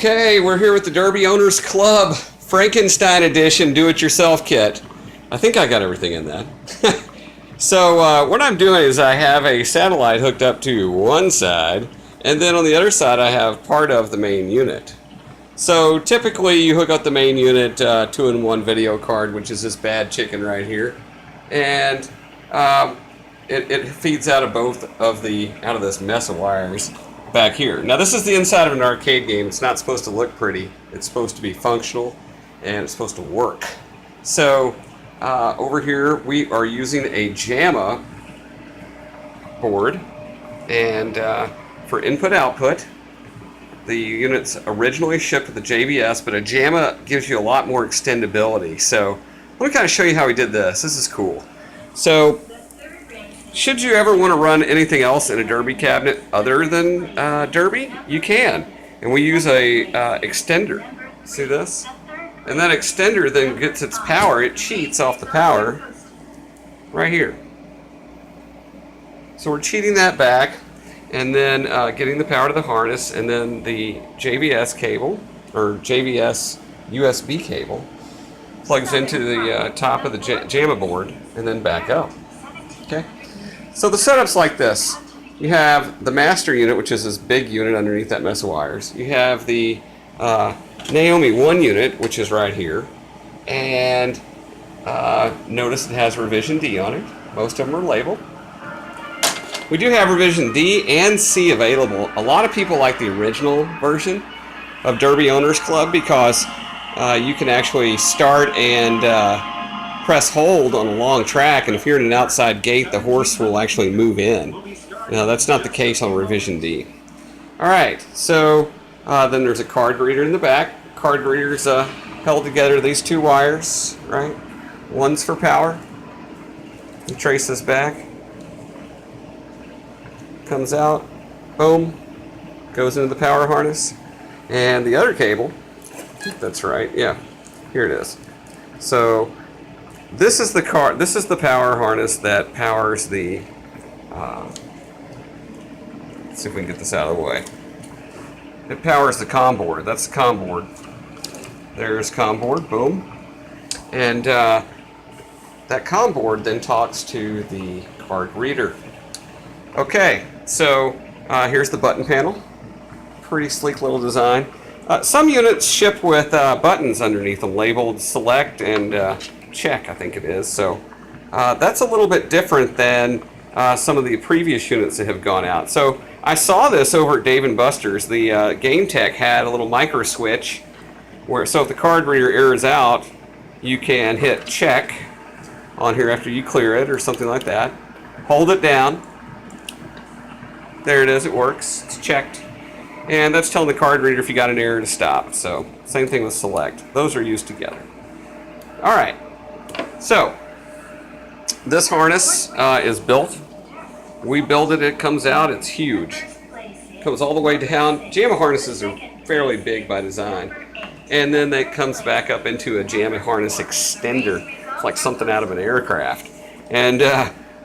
Okay, we're here with the Derby Owners Club Frankenstein Edition Do-It-Yourself Kit. I think I got everything in that. So what I'm doing is I have a satellite hooked up to one side, and then on the other side I have part of the main unit. So typically you hook up the main unit 2-in-1 video card, which is this bad chicken right here, and it feeds out of out of this mess of wires back here. Now this is the inside of an arcade game. It's not supposed to look pretty. It's supposed to be functional, and it's supposed to work. So over here we are using a JAMMA board, and for input-output, the unit's originally shipped with the JBS, but a JAMMA gives you a lot more extendability. So let me kind of show you how we did this. This is cool. So should you ever want to run anything else in a Derby cabinet other than Derby, you can. And we use a extender. See this? And that extender then gets its power. It cheats off the power right here. So we're cheating that back, and then getting the power to the harness, and then the JBS cable, or JBS USB cable, plugs into the top of the JAMMA board, and then back up. Okay? So the setup's like this. You have the master unit, which is this big unit underneath that mess of wires. You have the Naomi 1 unit, which is right here. And notice it has revision D on it. Most of them are labeled. We do have revision D and C available. A lot of people like the original version of Derby Owners Club because you can actually start and press hold on a long track, and if you're in an outside gate, the horse will actually move in. Now that's not the case on revision D. Alright, so then there's a card reader in the back. Card reader's held together these two wires, right? One's for power. You trace this back. Comes out, boom, goes into the power harness. And the other cable, that's right, yeah, here it is. So this is the power harness that powers the let's see if we can get this out of the way. It powers the COM board. That's the COM board. There's COM board, boom. And that COM board then talks to the card reader. Okay, so here's the button panel. Pretty sleek little design. Some units ship with buttons underneath them labeled select and check, I think it is. So that's a little bit different than some of the previous units that have gone out. So I saw this over at Dave & Buster's. The Game Tech had a little micro switch where, so if the card reader errors out, you can hit check on here after you clear it or something like that. Hold it down. There it is, it works, it's checked. And that's telling the card reader if you got an error to stop. So same thing with select. Those are used together. Alright, so this harness is built. We build it, it comes out, it's huge. Comes all the way down. JAMMA harnesses are fairly big by design. And then it comes back up into a JAMMA harness extender. It's like something out of an aircraft. And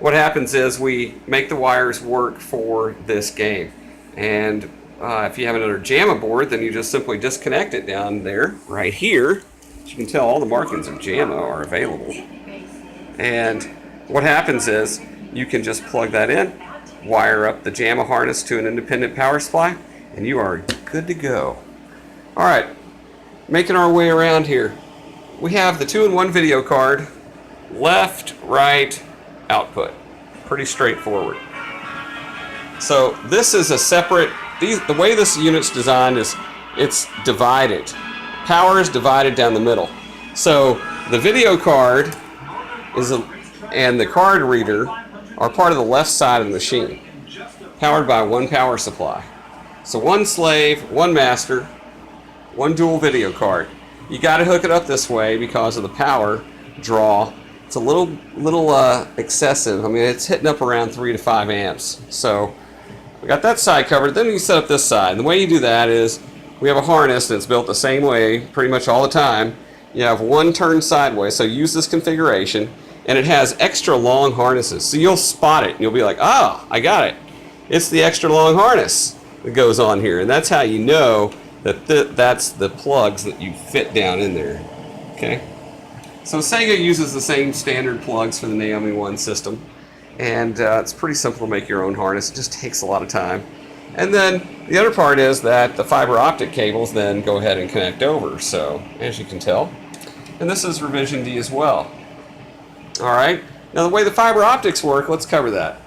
what happens is we make the wires work for this game. And if you have another JAMMA board, then you just simply disconnect it down there, right here. As you can tell, all the markings of JAMMA are available. And what happens is you can just plug that in, wire up the JAMMA harness to an independent power supply, and you are good to go. Alright, making our way around here. We have the 2-in-1 video card, left, right, output. Pretty straightforward. So this is a separate, the way this unit's designed is it's divided. Power is divided down the middle. So the video card and the card reader are part of the left side of the machine, powered by one power supply. So one slave, one master, one dual video card. You got to hook it up this way because of the power draw. It's a little excessive. I mean, it's hitting up around 3 to 5 amps. So we got that side covered. Then you set up this side. And the way you do that is we have a harness that's built the same way pretty much all the time. You have one turn sideways, so use this configuration, and it has extra long harnesses. So you'll spot it, and you'll be like, oh, I got it. It's the extra long harness that goes on here, and that's how you know that's the plugs that you fit down in there. Okay. So Sega uses the same standard plugs for the Naomi 1 system, and it's pretty simple to make your own harness. It just takes a lot of time. And then the other part is that the fiber optic cables then go ahead and connect over, so as you can tell. And this is revision D as well. Alright, now the way the fiber optics work, let's cover that.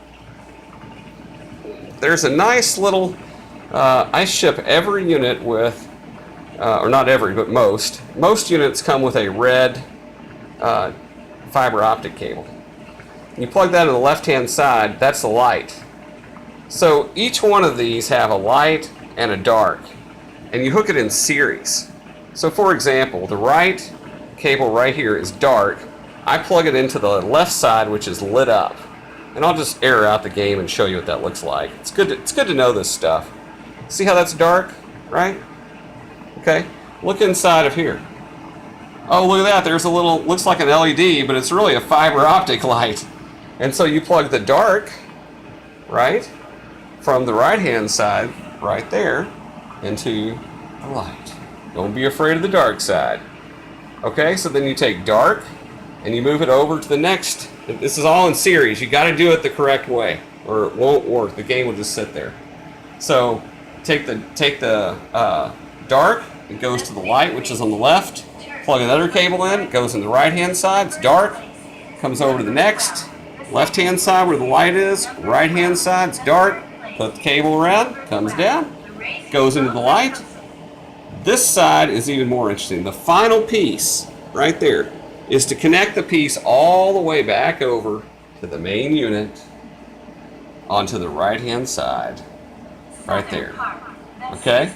There's a nice little, I ship every unit with, or not every, but most units come with a red fiber optic cable. You plug that in the left-hand side, that's the light. So each one of these have a light and a dark, and you hook it in series. So for example, the right cable right here is dark. I plug it into the left side, which is lit up. And I'll just air out the game and show you what that looks like. It's good to know this stuff. See how that's dark, right? Okay, look inside of here. Oh, look at that, there's a little, looks like an LED, but it's really a fiber optic light. And so you plug the dark, right, from the right-hand side, right there, into the light. Don't be afraid of the dark side. Okay, so then you take dark, and you move it over to the next. This is all in series. You got to do it the correct way, or it won't work. The game will just sit there. So take the dark, it goes to the light, which is on the left. Plug another cable in, it goes in the right-hand side, it's dark, comes over to the next, left-hand side where the light is, right-hand side, it's dark, put the cable around, comes down, goes into the light. This side is even more interesting. The final piece, right there, is to connect the piece all the way back over to the main unit onto the right-hand side, right there. Okay?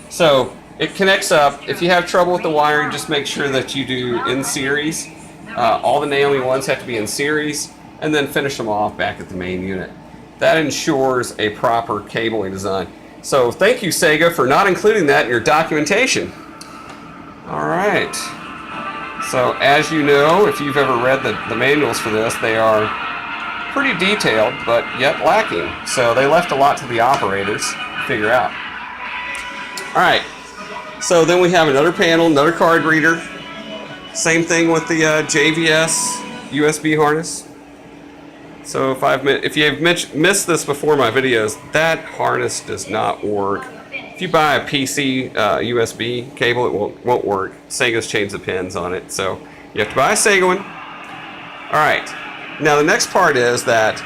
So it connects up. If you have trouble with the wiring, just make sure that you do in series. All the Naomi ones have to be in series, and then finish them off back at the main unit. That ensures a proper cabling design. So thank you, Sega, for not including that in your documentation. All right. So as you know, if you've ever read the manuals for this, they are pretty detailed, but yet lacking. So they left a lot to the operators to figure out. All right. So then we have another panel, another card reader. Same thing with the JVS USB harness. So if you've missed this before my videos, that harness does not work. If you buy a PC USB cable, it won't work. Sega's changed the pins on it, so you have to buy a Sega one. All right. Now the next part is that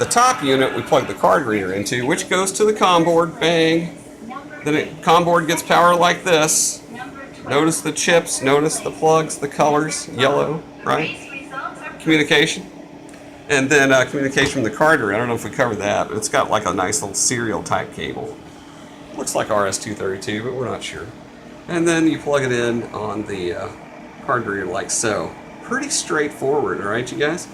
the top unit we plug the card reader into, which goes to the COM board. Bang. Then the COM board gets power like this. Notice the chips, notice the plugs, the colors, yellow, right? Communication. And then communication from the card reader. I don't know if we covered that, but it's got like a nice little serial type cable. Looks like RS-232, but we're not sure. And then you plug it in on the card reader like so. Pretty straightforward, all right, you guys?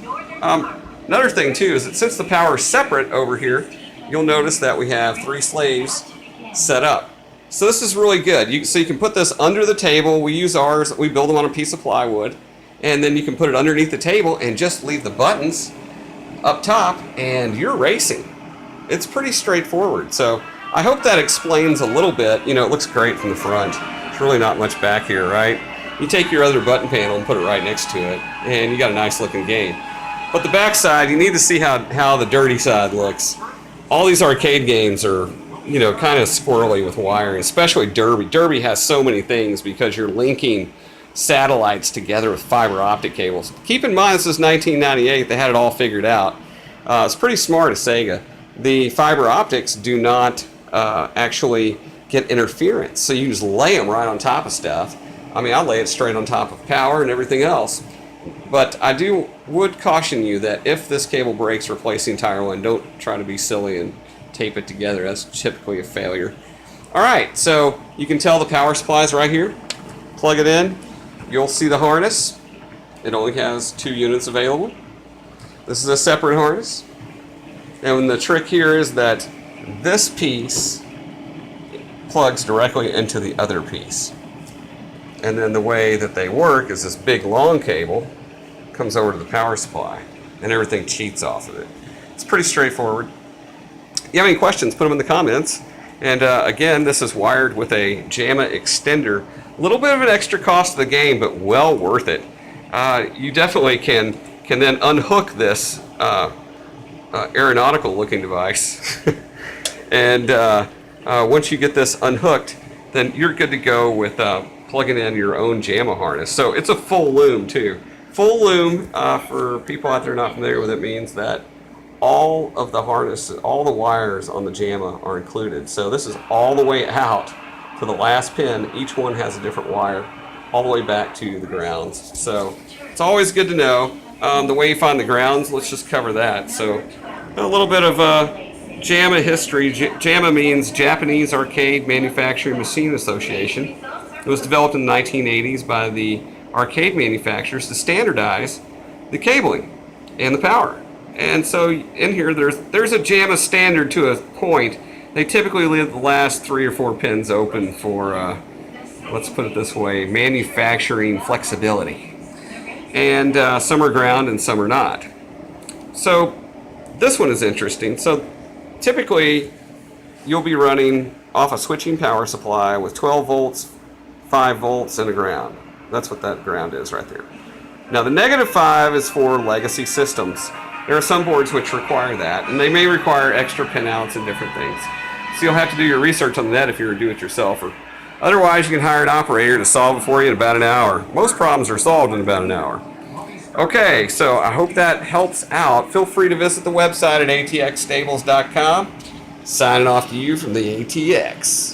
Another thing too is that since the power is separate over here, you'll notice that we have 3 slaves set up. So this is really good. So you can put this under the table. We use ours, we build them on a piece of plywood, and then you can put it underneath the table and just leave the buttons up top and you're racing. It's pretty straightforward. So I hope that explains a little bit. You know, it looks great from the front. There's really not much back here, right? You take your other button panel and put it right next to it and you got a nice looking game. But the back side, you need to see how the dirty side looks. All these arcade games are, you know, kind of squirrely with wiring, especially Derby. Derby has so many things because you're linking satellites together with fiber optic cables. Keep in mind, this is 1998. They had it all figured out. It's pretty smart of Sega. The fiber optics do not actually get interference, so you just lay them right on top of stuff. I mean, I lay it straight on top of power and everything else. But I would caution you that if this cable breaks, replace the entire one. Don't try to be silly and tape it together. That's typically a failure. All right, so you can tell the power supply is right here. Plug it in. You'll see the harness. It only has 2 units available. This is a separate harness. And the trick here is that this piece plugs directly into the other piece. And then the way that they work is this big long cable comes over to the power supply and everything cheats off of it. It's pretty straightforward. If you have any questions, put them in the comments And again, this is wired with a JAMMA extender. A little bit of an extra cost of the game, but well worth it. You definitely can then unhook this aeronautical looking device. And once you get this unhooked, then you're good to go with plugging in your own JAMMA harness. So it's a full loom too. Full loom, for people out there not familiar with it, means that all of the harness, all the wires on the JAMMA are included. So this is all the way out to the last pin. Each one has a different wire all the way back to the grounds. So it's always good to know. The way you find the grounds, let's just cover that. So a little bit of JAMMA history. JAMMA means Japanese Arcade Manufacturing Machine Association. It was developed in the 1980s by the arcade manufacturers to standardize the cabling and the power. And so in here, there's a JAMMA standard to a point. They typically leave the last 3 or 4 pins open for, let's put it this way, manufacturing flexibility. And some are ground and some are not. So this one is interesting. So typically, you'll be running off a switching power supply with 12 volts, 5 volts, and a ground. That's what that ground is right there. Now the -5 is for legacy systems. There are some boards which require that, and they may require extra pinouts and different things. So you'll have to do your research on that if you're a do-it-yourselfer. Otherwise, you can hire an operator to solve it for you in about an hour. Most problems are solved in about an hour. Okay, so I hope that helps out. Feel free to visit the website at atxstables.com. Signing off to you from the ATX.